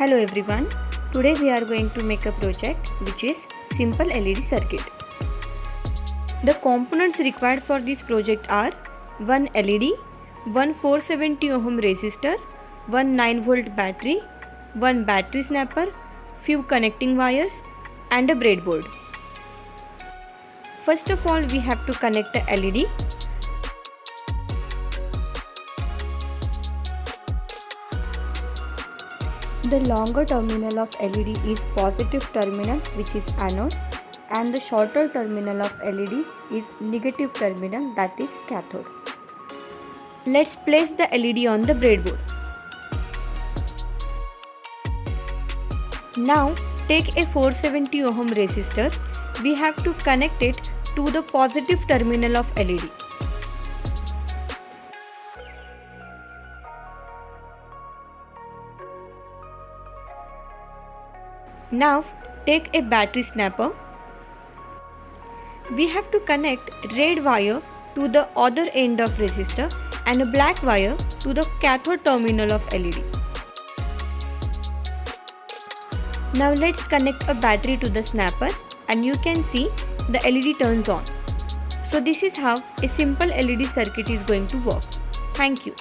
Hello everyone, today we are going to make a project which is simple LED circuit. The components required for this project are one LED, one 470 ohm resistor, one 9 volt battery, one battery snapper, few connecting wires and a breadboard. First of all, we have to connect the LED. The longer terminal of LED is positive terminal, which is anode, and the shorter terminal of LED is negative terminal, that is cathode. Let's place the LED on the breadboard. Now take a 470 ohm resistor. We have to connect it to the positive terminal of LED. Now take a battery snapper. We have to connect red wire to the other end of resistor and a black wire to the cathode terminal of LED. Now let's connect a battery to the snapper and you can see the LED turns on. So this is how a simple LED circuit is going to work. Thank you.